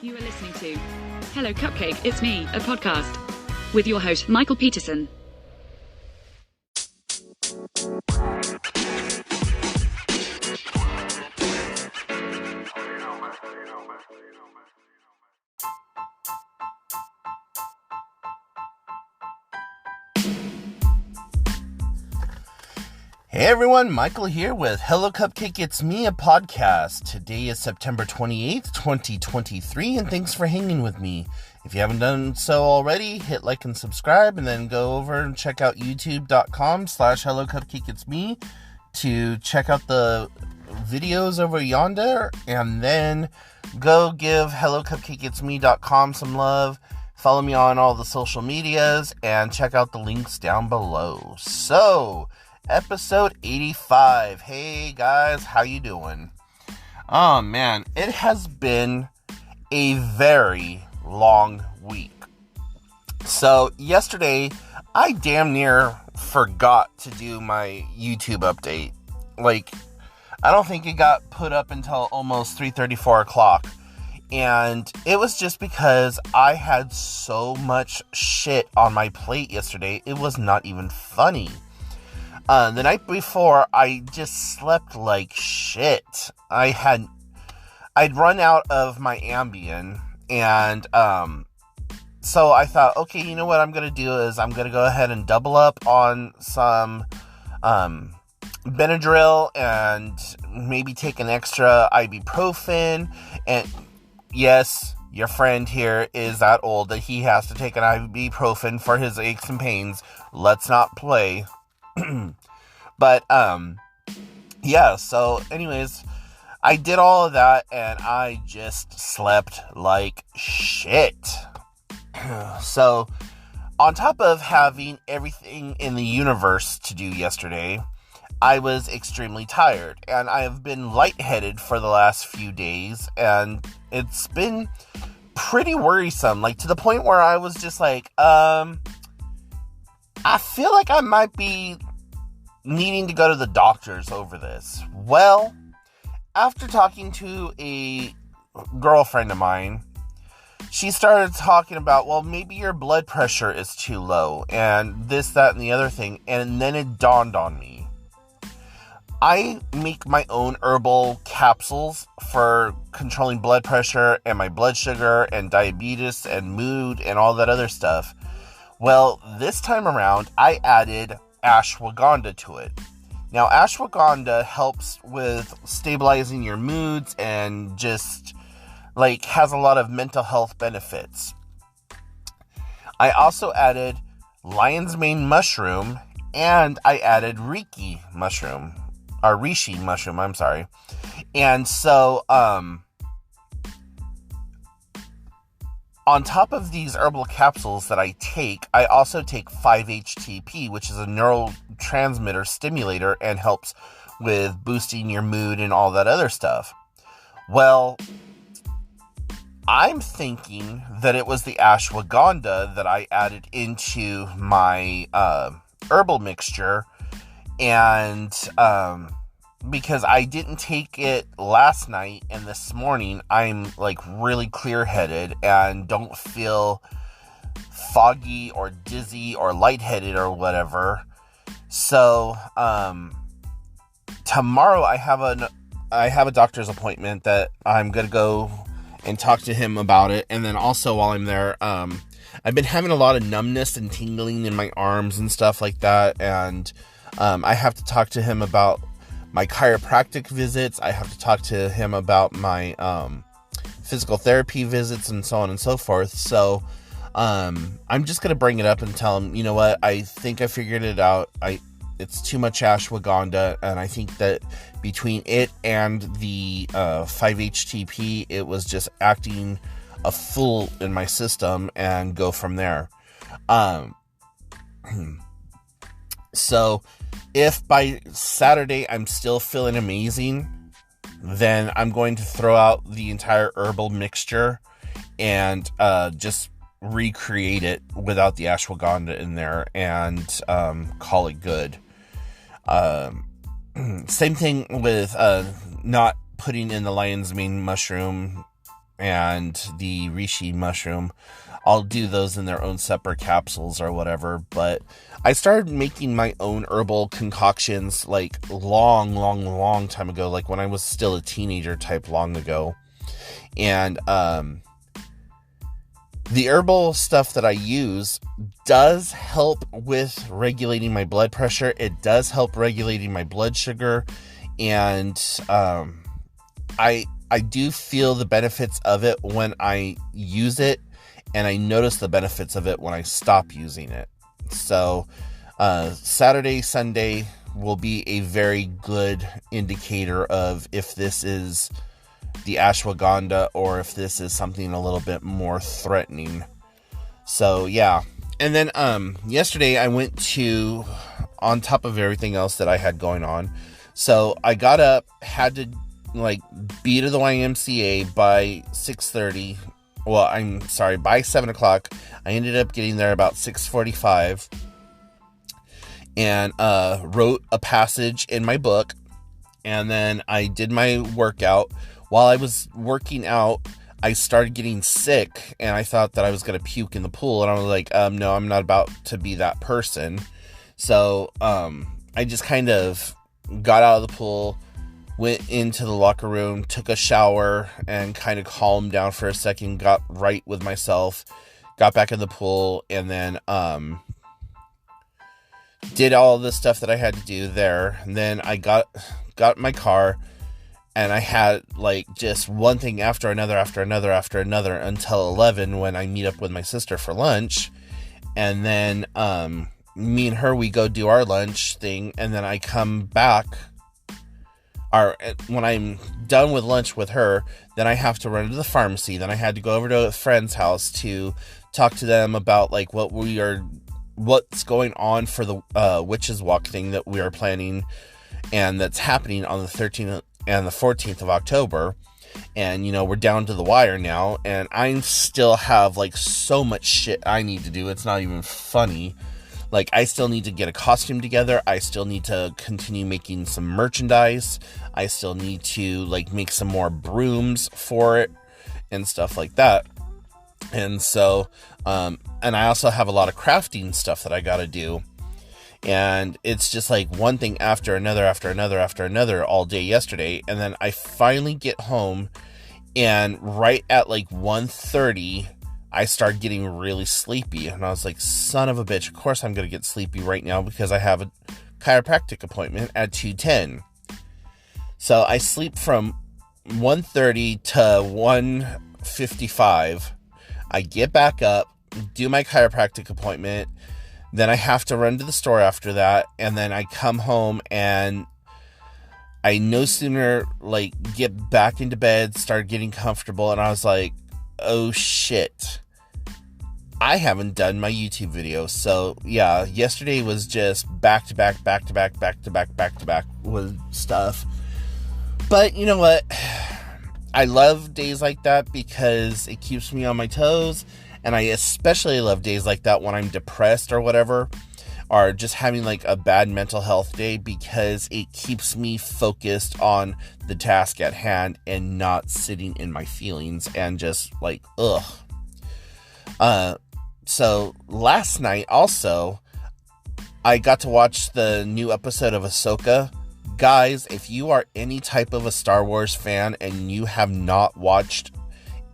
You are listening to Hello Cupcake, It's Me, a podcast with your host, Michael Peterson. Hey everyone, Michael here with Hello Cupcake, It's Me, a podcast. Today is September 28th, 2023, and thanks for hanging with me. If you haven't done so already, hit like and subscribe, and then go over and check out youtube.com/hellocupcakeitsme to check out the videos over yonder, and then go give hellocupcakeitsme.com some love. Follow me on all the social medias, and check out the links down below. So, episode 85. Hey guys, how you doing? Oh man, it has been a very long week. So yesterday, I damn near forgot to do my YouTube update. I don't think it got put up until almost 3:34 o'clock. And it was just because I had so much shit on my plate yesterday, it was not even funny. The night before, I just slept like shit. I'd run out of my Ambien, and so I thought, okay, you know what I'm gonna do is I'm gonna go ahead and double up on some Benadryl and maybe take an extra ibuprofen. And yes, your friend here is that old that he has to take an ibuprofen for his aches and pains. Let's not play. But, yeah, so anyways, I did all of that, and I just slept like shit. So, on top of having everything in the universe to do yesterday, I was extremely tired, and I have been lightheaded for the last few days, and it's been pretty worrisome, to the point where I was just like, I feel like I might be needing to go to the doctors over this. Well, after talking to a girlfriend of mine, she started talking about, well, maybe your blood pressure is too low, and this, that, and the other thing, and then it dawned on me. I make my own herbal capsules for controlling blood pressure and my blood sugar and diabetes and mood and all that other stuff. Well, this time around, I added ashwagandha to it. Now, ashwagandha helps with stabilizing your moods and just, has a lot of mental health benefits. I also added lion's mane mushroom, and I added reishi mushroom. And so, on top of these herbal capsules that I take, I also take 5-HTP, which is a neurotransmitter stimulator and helps with boosting your mood and all that other stuff. Well, I'm thinking that it was the ashwagandha that I added into my herbal mixture, and because I didn't take it last night and this morning, I'm really clear-headed and don't feel foggy or dizzy or lightheaded or whatever. So, tomorrow I have a doctor's appointment that I'm going to go and talk to him about it. And then also while I'm there, I've been having a lot of numbness and tingling in my arms and stuff like that. And, I have to talk to him about my chiropractic visits. I have to talk to him about my physical therapy visits and so on and so forth. So I'm just going to bring it up and tell him, you know what, I think I figured it out. It's too much ashwagandha, and I think that between it and the 5-HTP, it was just acting a fool in my system, and go from there. So if by Saturday I'm still feeling amazing, then I'm going to throw out the entire herbal mixture and just recreate it without the ashwagandha in there and call it good. Same thing with not putting in the lion's mane mushroom and the reishi mushroom. I'll do those in their own separate capsules or whatever, but I started making my own herbal concoctions like long time ago, like when I was still a teenager type long ago. And the herbal stuff that I use does help with regulating my blood pressure. It does help regulating my blood sugar, and I do feel the benefits of it when I use it, and I notice the benefits of it when I stop using it. So Saturday, Sunday will be a very good indicator of if this is the ashwagandha or if this is something a little bit more threatening. So yeah. And then yesterday I went to, on top of everything else that I had going on, so I got up, had to be to the YMCA by 6:30. Well, I'm sorry, by 7 o'clock. I ended up getting there about 6:45 and wrote a passage in my book, and then I did my workout. While I was working out, I started getting sick, and I thought that I was going to puke in the pool, and I was like, no, I'm not about to be that person. So I just kind of got out of the pool, went into the locker room, took a shower, and kind of calmed down for a second, got right with myself, got back in the pool, and then did all the stuff that I had to do there. And then I got in my car, and I had just one thing after another until 11 when I meet up with my sister for lunch. And then me and her, we go do our lunch thing, and then I come back. When I'm done with lunch with her, then I have to run to the pharmacy. Then I had to go over to a friend's house to talk to them about what's going on for the witches walk thing that we are planning, and that's happening on the 13th and the 14th of October. And we're down to the wire now, and I still have so much shit I need to do. It's not even funny. I still need to get a costume together. I still need to continue making some merchandise. I still need to make some more brooms for it and stuff like that. And so, and I also have a lot of crafting stuff that I got to do. And it's just one thing after another all day yesterday. And then I finally get home, and right at 1:30, I started getting really sleepy. And I was like, son of a bitch, of course I'm going to get sleepy right now because I have a chiropractic appointment at 2:10. So I sleep from 1:30 to 1:55. I get back up, do my chiropractic appointment. Then I have to run to the store after that. And then I come home, and I no sooner get back into bed, start getting comfortable. And I was like, oh shit, I haven't done my YouTube video. So yeah, yesterday was just back to back with stuff. But you know what? I love days like that because it keeps me on my toes. And I especially love days like that when I'm depressed or whatever, or just having a bad mental health day, because it keeps me focused on the task at hand and not sitting in my feelings and just ugh. So last night also, I got to watch the new episode of Ahsoka. Guys, if you are any type of a Star Wars fan and you have not watched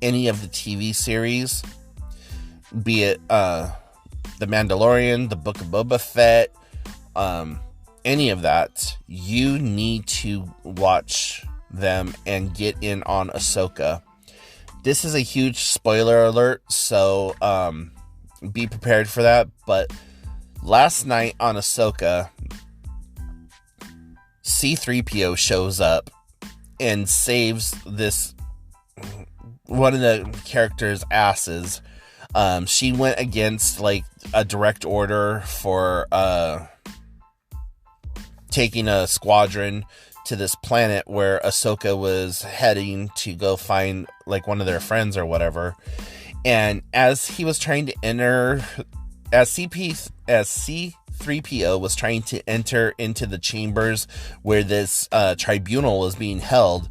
any of the TV series, be it The Mandalorian, The Book of Boba Fett, any of that, you need to watch them and get in on Ahsoka. This is a huge spoiler alert, so be prepared for that. But last night on Ahsoka, C-3PO shows up and saves one of the characters' asses. She went against a direct order for taking a squadron to this planet where Ahsoka was heading to go find one of their friends or whatever. And as he was trying to enter, as C-3PO was trying to enter into the chambers where this tribunal was being held,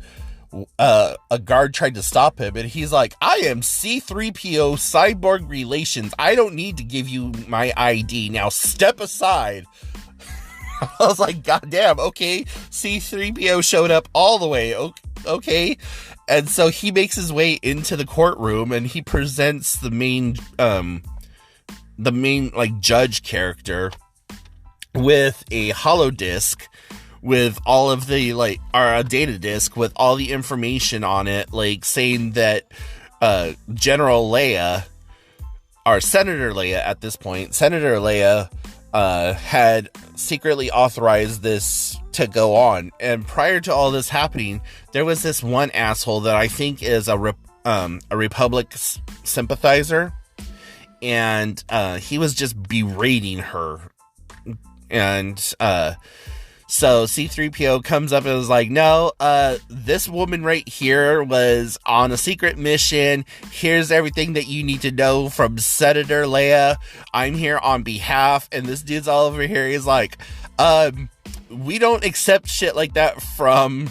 a guard tried to stop him, and he's like, I am C-3PO cyborg relations. I don't need to give you my ID. Now step aside. I was like, God damn, okay. C-3PO showed up all the way. Okay. And so he makes his way into the courtroom, and he presents the main like judge character with a holodisc with all of the like, or a data disk with all the information on it, like saying that General Leia, or Senator Leia at this point, Senator Leia had secretly authorized this to go on. And prior to all this happening, there was this one asshole that I think is a Republic sympathizer, and he was just berating her. And so C-3PO comes up and is like, no, this woman right here was on a secret mission. Here's everything that you need to know from Senator Leia. I'm here on behalf. And this dude's all over here. He's like, we don't accept shit like that from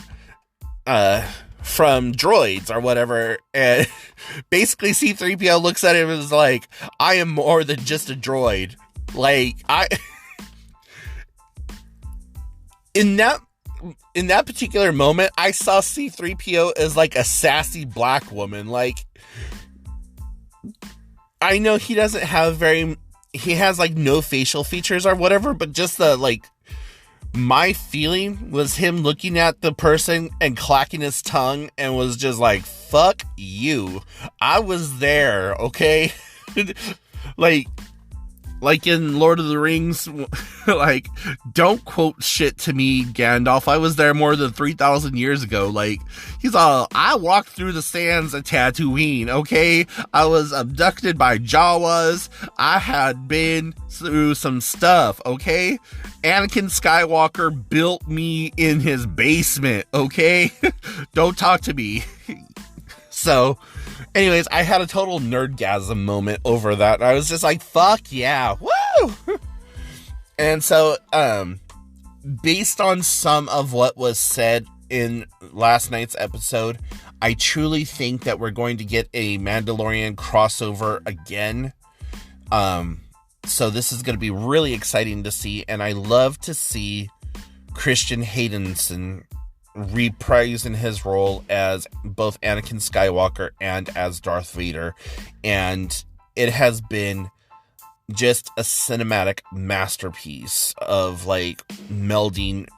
droids or whatever. And basically C-3PO looks at him and is like, I am more than just a droid. Like, In that particular moment, I saw C-3PO as like a sassy black woman. Like, I know he doesn't have he has like no facial features or whatever, but just my feeling was him looking at the person and clacking his tongue and was just like, fuck you. I was there, okay? Like in Lord of the Rings, like, don't quote shit to me, Gandalf. I was there more than 3,000 years ago. Like, he's all, I walked through the sands of Tatooine, okay? I was abducted by Jawas. I had been through some stuff, okay? Anakin Skywalker built me in his basement, okay? Don't talk to me. So, anyways, I had a total nerdgasm moment over that. I was just like, fuck yeah, woo! And so, based on some of what was said in last night's episode, I truly think that we're going to get a Mandalorian crossover again. So this is going to be really exciting to see, and I love to see Christian Haydenson reprising his role as both Anakin Skywalker and as Darth Vader, and it has been just a cinematic masterpiece of like melding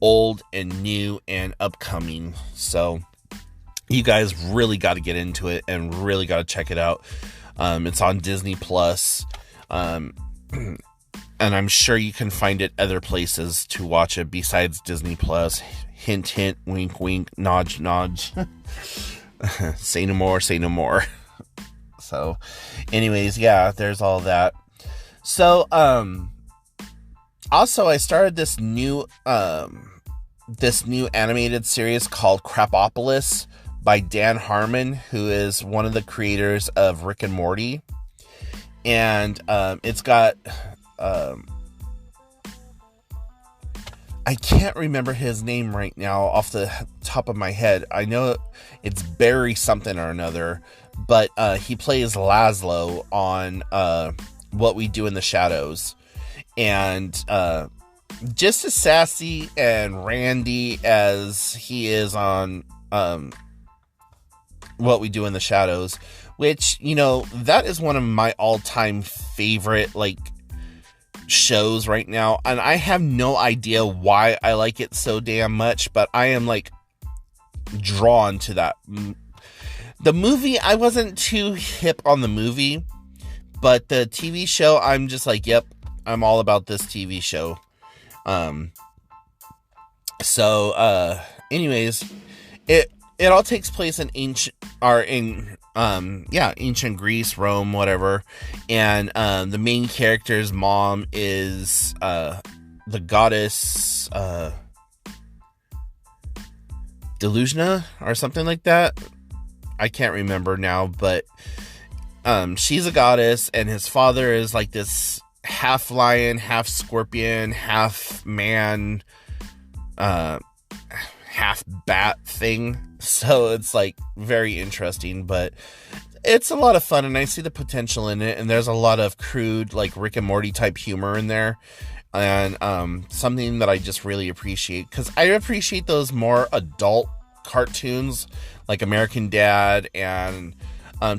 old and new and upcoming. So you guys really got to get into it and really got to check it out. It's on Disney Plus, and I'm sure you can find it other places to watch it besides Disney Plus. Hint, hint, wink, wink, nudge, nudge. Say no more, say no more. So, anyways, yeah, there's all that. So, also, I started this new animated series called Crapopolis by Dan Harmon, who is one of the creators of Rick and Morty. And, it's got, I can't remember his name right now off the top of my head. I know it's Barry something or another, but he plays Laszlo on What We Do in the Shadows. And just as sassy and randy as he is on What We Do in the Shadows, which, you know, that is one of my all-time favorite, like, shows right now, and I have no idea why I like it so damn much, but I am like drawn to that. The movie, I wasn't too hip on the movie, but the TV show, I'm just like, yep, I'm all about this TV show. Anyways, it all takes place in ancient Greece, Rome, whatever. And the main character's mom is the goddess Delusional or something like that. I can't remember now, but she's a goddess, and his father is like this half lion, half scorpion, half man, half bat thing. So it's like very interesting, but it's a lot of fun, and I see the potential in it. And there's a lot of crude, like Rick and Morty type humor in there, and something that I just really appreciate, because I appreciate those more adult cartoons like American Dad and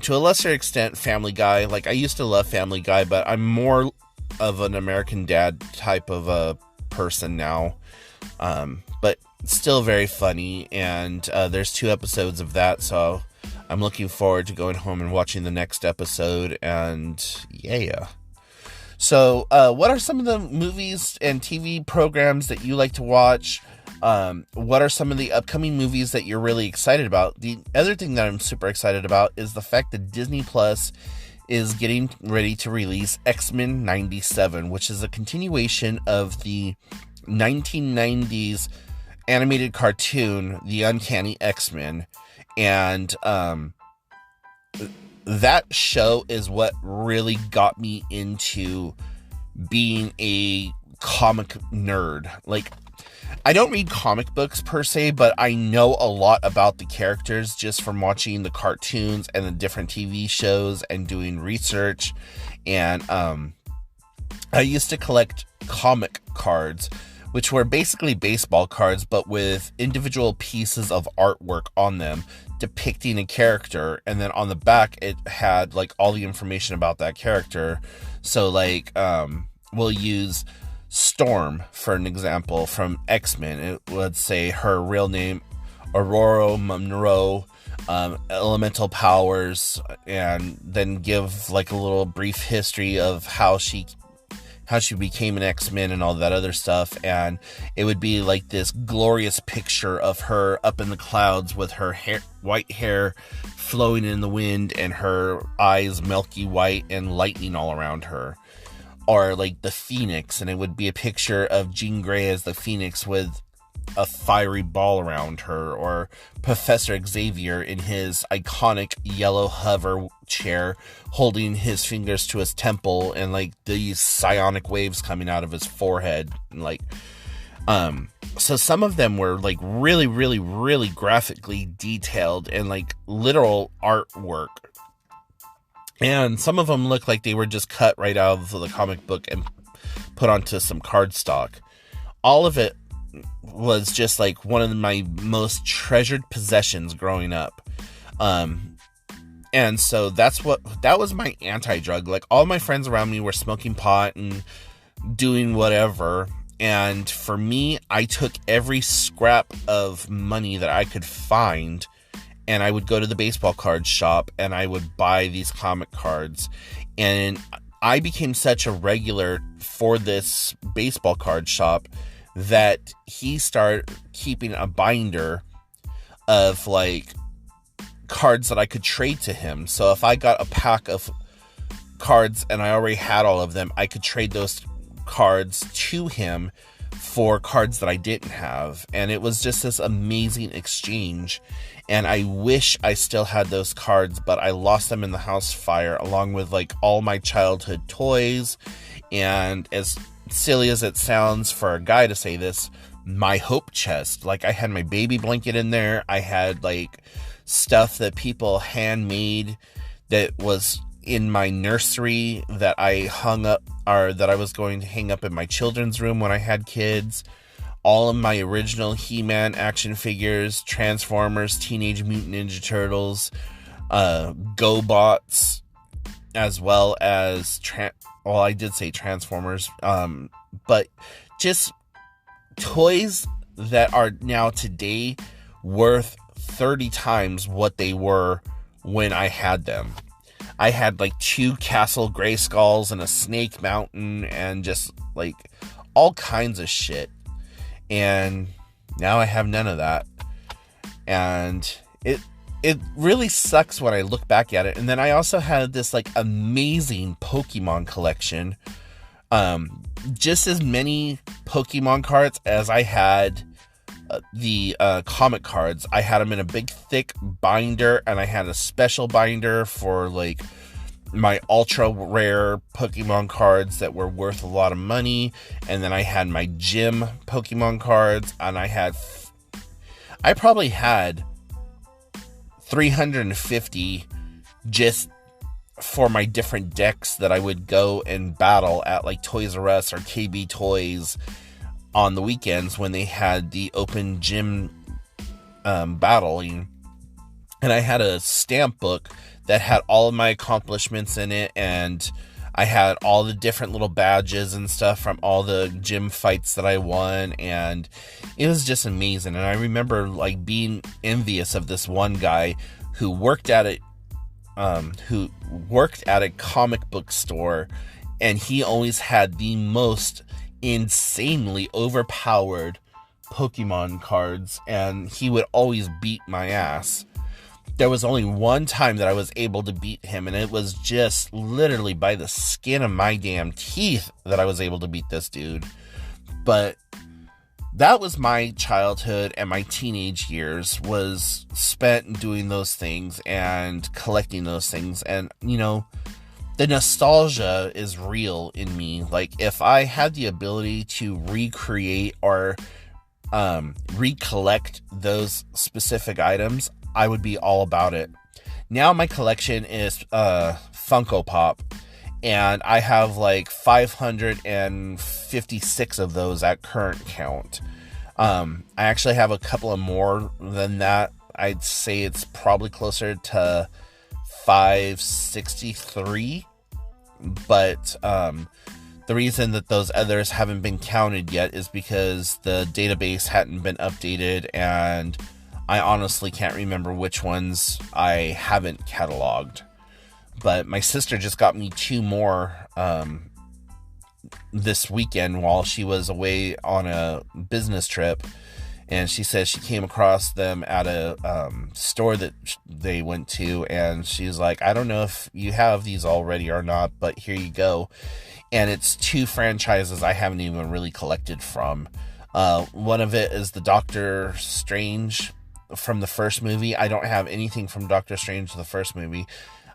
to a lesser extent Family Guy. Like, I used to love Family Guy, but I'm more of an American Dad type of a person now, but still very funny. And there's 2 episodes of that, so I'm looking forward to going home and watching the next episode. And yeah. So what are some of the movies and TV programs that you like to watch? What are some of the upcoming movies that you're really excited about? The other thing that I'm super excited about is the fact that Disney Plus is getting ready to release X-Men 97, which is a continuation of the 1990s animated cartoon, The Uncanny X-Men. And that show is what really got me into being a comic nerd. Like, I don't read comic books per se, but I know a lot about the characters just from watching the cartoons and the different TV shows and doing research. And I used to collect comic cards, which were basically baseball cards, but with individual pieces of artwork on them depicting a character. And then on the back, it had like all the information about that character. So like, we'll use Storm for an example from X-Men. It would say her real name, Aurora Monroe, elemental powers, and then give like a little brief history of how she became an X-Men and all that other stuff. And it would be like this glorious picture of her up in the clouds with her white hair flowing in the wind and her eyes milky white and lightning all around her. Or like the Phoenix, and it would be a picture of Jean Grey as the Phoenix with a fiery ball around her. Or Professor Xavier in his iconic yellow hover chair holding his fingers to his temple and like these psionic waves coming out of his forehead. And like, so some of them were like really, really, really graphically detailed and like literal artwork. And some of them look like they were just cut right out of the comic book and put onto some cardstock. All of it was just like one of my most treasured possessions growing up. And so that was my anti-drug. Like, all my friends around me were smoking pot and doing whatever. And for me, I took every scrap of money that I could find, and I would go to the baseball card shop and I would buy these comic cards. And I became such a regular for this baseball card shop that he started keeping a binder of like cards that I could trade to him. So if I got a pack of cards and I already had all of them, I could trade those cards to him for cards that I didn't have. And it was just this amazing exchange. And I wish I still had those cards, but I lost them in the house fire, along with like all my childhood toys. And as silly as it sounds for a guy to say this, my hope chest. Like, I had my baby blanket in there. I had like stuff that people handmade that was in my nursery that I hung up, or that I was going to hang up in my children's room when I had kids. All of my original He-Man action figures, Transformers, Teenage Mutant Ninja Turtles, GoBots, as well as I did say Transformers, but just toys that are now today worth 30 times what they were when I had them. I had like 2 Castle Grayskulls and a Snake Mountain and just like all kinds of shit. And now I have none of that. And it really sucks when I look back at it. And then I also had this like amazing Pokemon collection. Just as many Pokemon cards as I had the comic cards. I had them in a big thick binder, and I had a special binder for like my ultra rare Pokemon cards that were worth a lot of money. And then I had my gym Pokemon cards, and I had I probably had 350 just for my different decks that I would go and battle at like Toys R Us or KB Toys on the weekends when they had the open gym battling. And I had a stamp book that had all of my accomplishments in it, and I had all the different little badges and stuff from all the gym fights that I won, and it was just amazing. And I remember like being envious of this one guy who worked at a comic book store, and he always had the most insanely overpowered Pokemon cards, and he would always beat my ass. There was only one time that I was able to beat him, and it was just literally by the skin of my damn teeth that I was able to beat this dude. But that was my childhood, and my teenage years was spent doing those things and collecting those things. And, you know, the nostalgia is real in me. Like, if I had the ability to recreate or recollect those specific items, I would be all about it. Now my collection is Funko Pop, and I have like 556 of those at current count. I actually have a couple of more than that. I'd say it's probably closer to 563, but the reason that those others haven't been counted yet is because the database hadn't been updated, and I honestly can't remember which ones I haven't cataloged. But my sister just got me 2 more this weekend while she was away on a business trip. And she says she came across them at a store that they went to. And she's like, I don't know if you have these already or not, but here you go. And it's 2 franchises I haven't even really collected from. One of it is the Doctor Strange from the first movie. I don't have anything from Doctor Strange the first movie.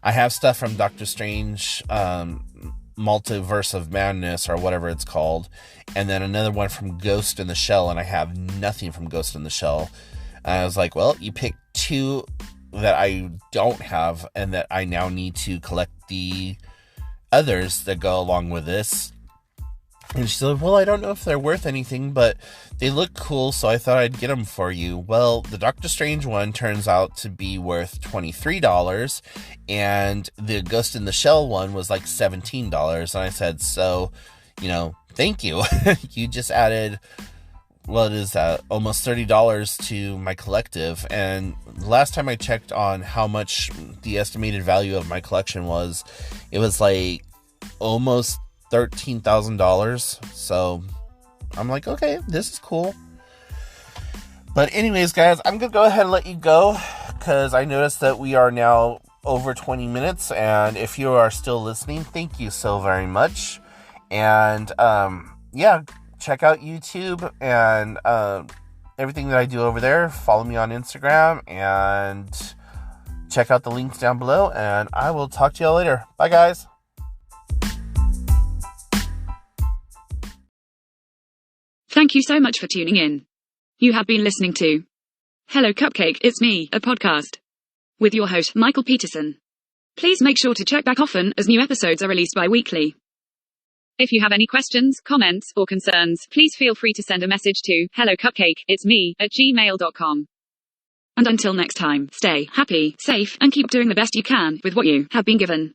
I have stuff from Doctor Strange Multiverse of Madness, or whatever it's called, and then another one from Ghost in the Shell, and I have nothing from Ghost in the Shell. And I was like, well, you picked 2 that I don't have, and that I now need to collect the others that go along with this. And she said, well, I don't know if they're worth anything, but they look cool, so I thought I'd get them for you. Well, the Doctor Strange one turns out to be worth $23, and the Ghost in the Shell one was like $17. And I said, so, you know, thank you. You just added, what is that, almost $30 to my collective. And last time I checked on how much the estimated value of my collection was, it was like almost $13,000. So I'm like, okay, this is cool. But anyways, guys, I'm gonna go ahead and let you go, because I noticed that we are now over 20 minutes, and if you are still listening, thank you so very much. And yeah, check out YouTube and everything that I do over there. Follow me on Instagram and check out the links down below, and I will talk to y'all later. Bye, guys. Thank you so much for tuning in. You have been listening to Hello Cupcake, It's Me, a podcast with your host, Michael Peterson. Please make sure to check back often, as new episodes are released bi-weekly. If you have any questions, comments, or concerns, please feel free to send a message to hellocupcakeitsme@gmail.com. And until next time, stay happy, safe, and keep doing the best you can with what you have been given.